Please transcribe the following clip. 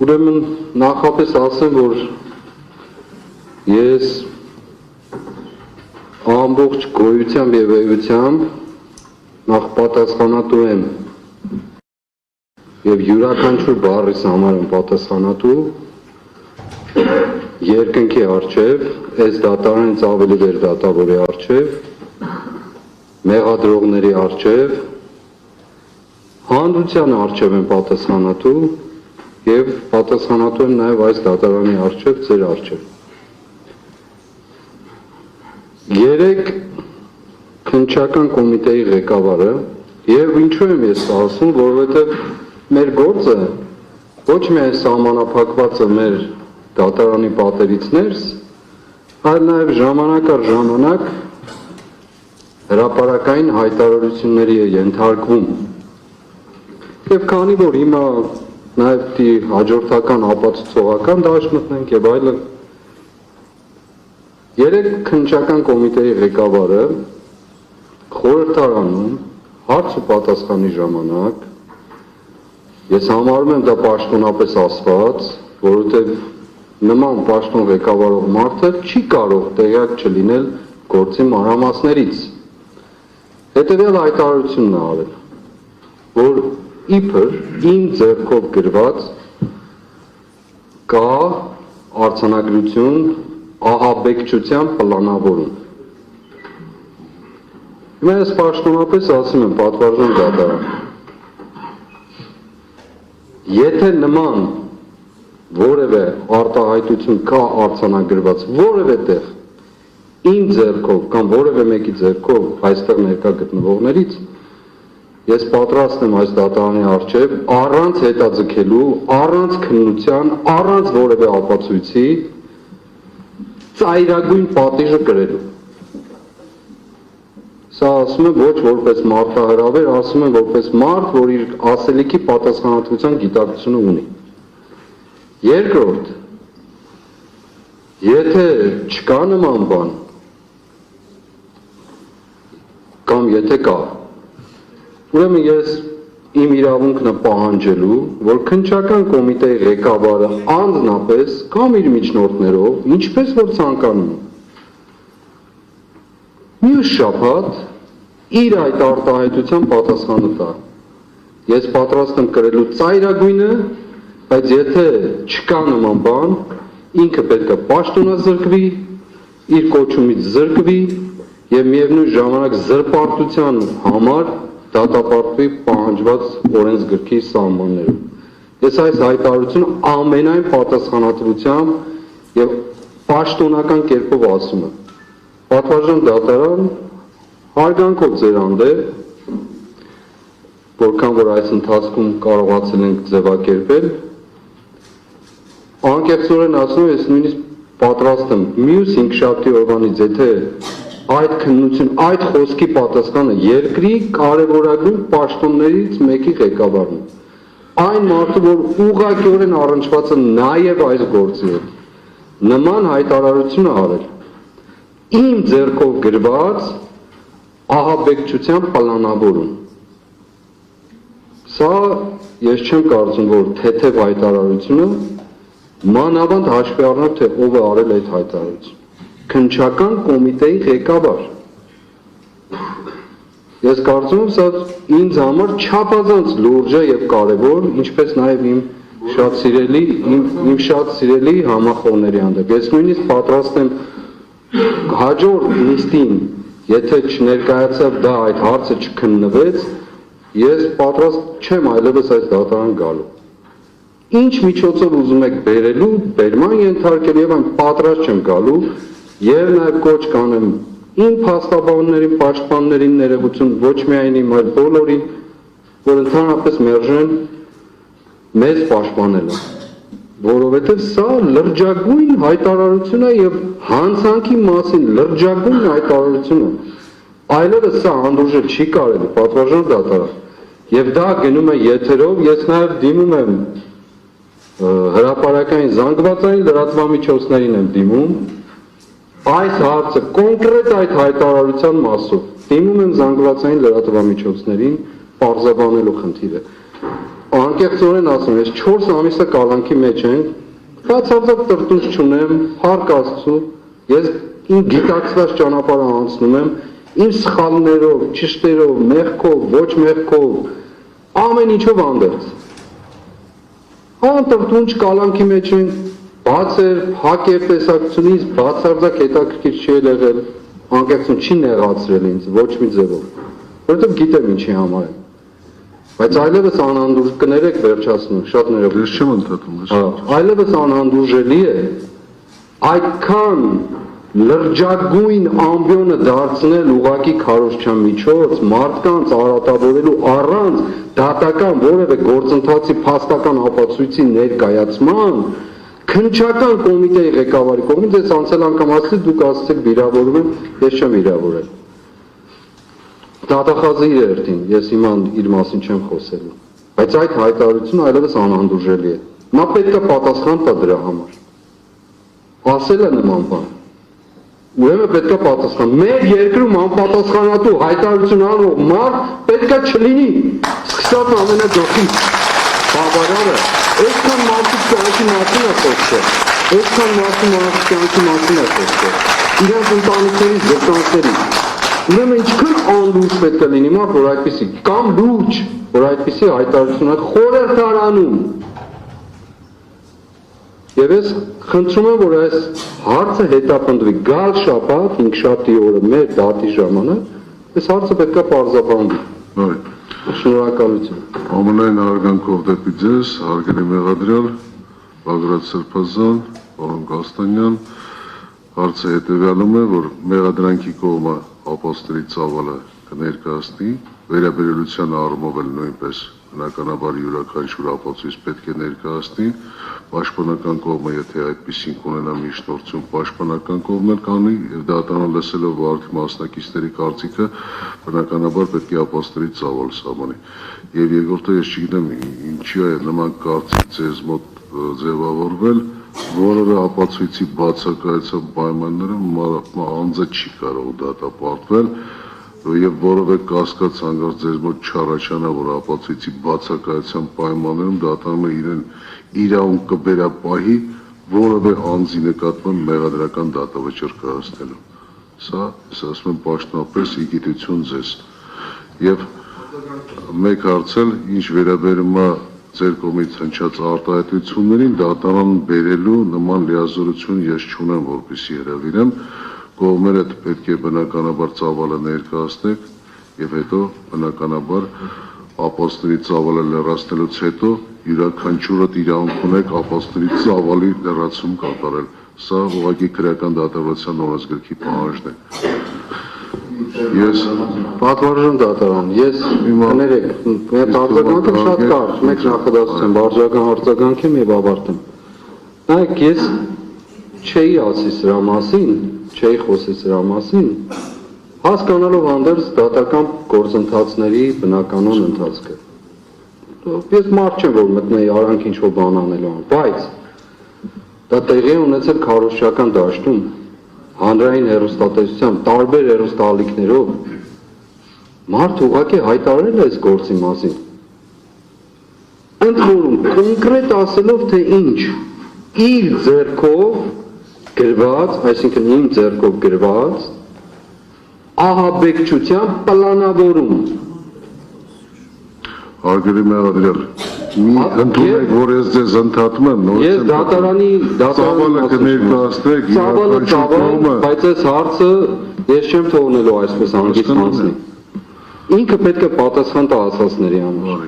Ուրեմն նախապես ասեմ, որ ես ամբողջ գոյությամբ եւ էությամբ նախ պատասխանատու եմ եւ յուրաքանչյուր բառիս համար եմ պատասխանատու երկնքի առջև, այս դատարանից ավելի վեր դատավորի առջև, մեղադրողների առջև, հանրության առջև եմ պատասխանատու եւ պատասխանատու եմ նաեւ այս դատարանի առջև, ձեր առջև։ Երեք քննչական կոմիտեի ղեկավարը եւ ինչու եմ ես ասում, որովհետեւ մեր գործը ոչ միայն սահմանափակված է մեր դատարանի պատերից ներս, այլ նաեւ ժամանակ առ ժամանակ հրապարակային հայտարարությունների է ենթարկվում։ Եվ քանի որ հիմա նաեւ դի հաջորդական ապացուցողական դաշտ մտնենք եւ այլն, երեք քննչական կոմիտեի ղեկավարը խորհրդարանում հարց ու պատասխանի ժամանակ ես համարում եմ դա պաշտոնապես ասված, որովհետեւ նման պաշտոն ղեկավարող մարդը չի կարող տեղյակ չլինել գործի մանրամասներից։ Հետևյալ հայտարարությունն է արել, որ իբր իմ ձեռքով գրված կա արձանագրություն ահաբեկչության պլանավորում։ Հիմա ես պաշտոնապես ասում եմ պատվարժան դատարան, եթե նման որևէ արտահայտություն կա արձանագրված որևէ տեղ իմ ձեռքով կամ որևէ մեկի ձեռքով այստեղ ներկա գտնվողներից, ես պատրաստ եմ այս դատարանի առջև առանց հետաձգելու, առանց քննության, առանց որևէ ապացույցի ծայրագույն պատիժը կրելու։ Սա ասում եմ ոչ որպես մարտահրավեր, ասում եմ որպես մարդ, որ իր ասելիքի պատասխանատվության գիտակցությունը ունի։ Երկրորդ, եթե չկա նման բան, կամ եթե կա, ուրեմն ես իմ իրավունքն է պահանջելու, որ քննչական կոմիտեի ղեկավարը անձնապես կամ իր միջնորդներով, ինչպես որ ցանկանում, մյուս շաբաթ իր այդ արտահայտության պատասխանը տա։ Ես պատրաստ եմ կրելու ծայրագույնը, բայց եթե չկա նման բան, ինքը պետք է պաշտոնազրկվի, իր կոչումից զրկվի եւ միևնույն ժամանակ զրպարտության համար դատապարտվի պահանջված օրենսգրքի սահմաններում։ Ես այս հայտարարությունը ամենայն պատասխանատվությամբ եւ պաշտոնական կերպով ասում եմ։ Պատվարժան դատարան, հարգանքով ձեր հանդեպ, որքան որ այս ընթացքում կարողացել ենք ձևակերպել, անկեղծորեն ասում եմ, ես նույնիսկ պատրաստ եմ մյուս հինգշաբթի օրվանից, եթե այդ քննություն, այդ խոսքի պատասխանը երկրի կարևորագույն պաշտոններից մեկի ղեկավարն է։ Այն մարդը, որ ուղղակիորեն առնչված է նաև այս գործի հետ, նման հայտարարություն է արել։ Իմ ձեռքով գրված ահաբեկչության պլանավորում։ Սա ես չեմ կարծում, որ թեթև հայտարարությունը մանավանդ հաշվի առնելով, թե ով է արել այդ հայտարարությունը։ Քննչական կոմիտեի ղեկավար։ Ես կարծում եմ, սա ինձ համար չափազանց լուրջ է եւ կարեւոր, ինչպես նաեւ իմ շատ սիրելի համախոհների հանդեպ։ Ես նույնիսկ պատրաստ եմ հաջորդ նիստին, եթե չներկայացավ դա այդ հարցը չքննվեց, ես պատրաստ չեմ այլևս այս դատարան գալու։ Ինչ միջոցով ուզում եք բերելու, բերման ենթարկել եւ այն պատրաստ չեմ գալու եւ նաեւ կոչ կանեմ իմ փաստաբաններին, պաշտպաններին ներողություն, ոչ միայն իմ, այլ բոլորին, որ ընդհանրապես մերժեն մեզ պաշտպանելը, որովհետեւ սա լրջագույն հայտարարություն է եւ հանցանքի մասին լրջագույն հայտարարություն է։ Այլևս սա հանդուրժել չի կարելի, պատվարժան դատարան։ Եվ դա գնում է եթերով, ես նաեւ դիմում եմ հրապարակային զանգվածային լրատվամիջոցներին եմ դիմում, այս հարցը կոնկրետ այդ հայտարարության մասով դիմում եմ զանգվածային լրատվամիջոցներին պարզաբանելու խնդիրը։ անկեղծորեն ասում, ես 4 ամիսը կալանքի մեջ եմ, բացարձակ տրտունջ չունեմ, փառք Աստծո, ես իմ գիտակցված ճանապարհը անցնում եմ, իմ սխալներով, ճիշտերով, մեղքով, ոչ մեղքով, ամեն ինչով անդերձ։ Տրտունջ կալանքի մեջ ենք, բաց էր, փակ էր տեսակցությունից, բացարձակ հետաքրքիր չի եղել, անկեղծություն չի նեղացրել ինձ, ոչ մի ձևով, որովհետև գիտեմ ինչի համար է։ Բայց այլևս անհանդուրժ կներեք վերջացնում, շատ ներողություն։ Ես չեմ ընդհատում։ Այլևս անհանդուրժելի է այդքան լրջագույն ամբիոնը դարձնել ուղակի քարոզչության միջոց, մարդկանց արատավորելու առանց դատական որևէ գործընթացի փաստական ապացույցի ներկայացման, քննչական կոմիտեի ղեկավարի կողմից ես անցել անգամ ասացի, դուք ասացիք վիրավորում եմ, ես չեմ վիրավորել։ Դատախազը իր երթին, ես հիմա իր մասին չեմ խոսելու, բայց այդ հայտարարությունը այլևս անհանդուրժելի է։ Նա պետք է պատասխան տա դրա համար։ Ասել է նման բան։ Ուրեմն պետք է պատասխան։ Մեր երկրում անպատասխանատու հայտարարություն անող մարդ պետք է չլինի։ Սկսած ամենագլխից բավարարը, այսքան մարդու կյանքի մասին է խոսքը, այսքան մարդու կյանքի մասին է խոսքը, իրենց ընտանիքների զրկանքների։ Ուրեմն ինչքան անլուրջ պետք է լինի մարդ, որ այդպիսի, կամ լուրջ, որ այդպիսի հայտարարությունը խորհրդարանում։ Եվ ես խնդրում եմ, որ այս հարցը հետապնդվի, գալ շաբաթ 5-շաբթի օրը մեր դատի ժամանակ, այս հարցը պետք է պարզաբանվի։ Շնորհակալություն։ Ամենայն հարգանքով դեպի ձեզ, հարգելի մեղադրյալ, Բագրատ Սրբազան, պարոն Գաստանյան, հարցը հետևյալում է, որ մեղադրանքի կողմը ապոստոլի ծավալը կներկայացնի, վերաբերելության առումով էլ նույնպես բնականաբար յուրաքանչյուր ապացույց պետք է ներկայացնի, պաշտպանական կողմը, եթե այդպիսին կունենա միջնորդություն, պաշտպանական կողմն էլ կանի, եւ դատարանը լսելով վարքի մասնակիցների կարծիքը, բնականաբար պետք է ապոստոլի ծավալ սահմանի։ Եվ երկրորդը ես չգիտեմ ինչի է նման կարծիք ձեզ մոտ ձևավորվել, որևէ ապացույցի բացակայության պայմաններում անձը չի կարող դատապարտվել եւ որևէ կասկած հանգարց ձեզ մոտ չառաջանա, որ ապացույցի բացակայության պայմաններում դատարանը իրեն իրավունք կբերապահի որևէ անձի նկատմամբ մեղադրական դատավճիռ կայացնելու։ Սա ասում եմ պաշտոնապես իգիտություն ձեզ։ Եվ մեկ հարց էլ, ինչ վերաբերում է ձեր կողմից հնչած արտահայտություններին, դատարան բերելու նման լիազորություն ես չունեմ, որպեսզի հրավիրեմ, կողմերը պետք է բնականաբար ծավալը ներկայացնեք եւ հետո բնականաբար ապոստոլի ծավալը լրացնելուց հետո յուրաքանչյուրդ իրավունք ունեք ապոստոլի ծավալի լրացում կատարել։ Սա ուղղակի քրեական դատավարության օրենսգրքի պահանջն է։ Ես պատվարժան դատարան, ես կներեք, մեր արձագանքը շատ կարճ, մեկ նախադասություն, վարժական արձագանք եմ եւ ավարտեմ։ Նայեք, ես չէի ասի սրա մասին, չէի խոսի սրա մասին, հասկանալով հանդերձ դատական գործընթացների բնականon ընթացքը։ Ես մարդ չեմ, որ մտնեի արանք ինչ-որ բան անելու, բայց դա տեղի ունեցել քարոզչական դաշտում, հանրային հեռուստատեսությամբ, տարբեր հեռուստաալիքներով, մարդ ուղղակի հայտարարել է այս գործի մասին։ Ընդ որում, կոնկրետ ասելով, թե ինչ, իր ձեռքով գրված, այսինքն իմ ձեռքով գրված, ահաբեկչության պլանավորում։ Հարգելի մեղադրյալ, մի ընդունեք, որ ես ձեզ ընդհատում եմ, ես դատարանի ծավալը կներկայացնեք, ծավալ, բայց այս հարցը ես չեմ թողնելու այսպես հանգիստ անցնի։ Ինքը պետք է պատասխան տա ասածների համար։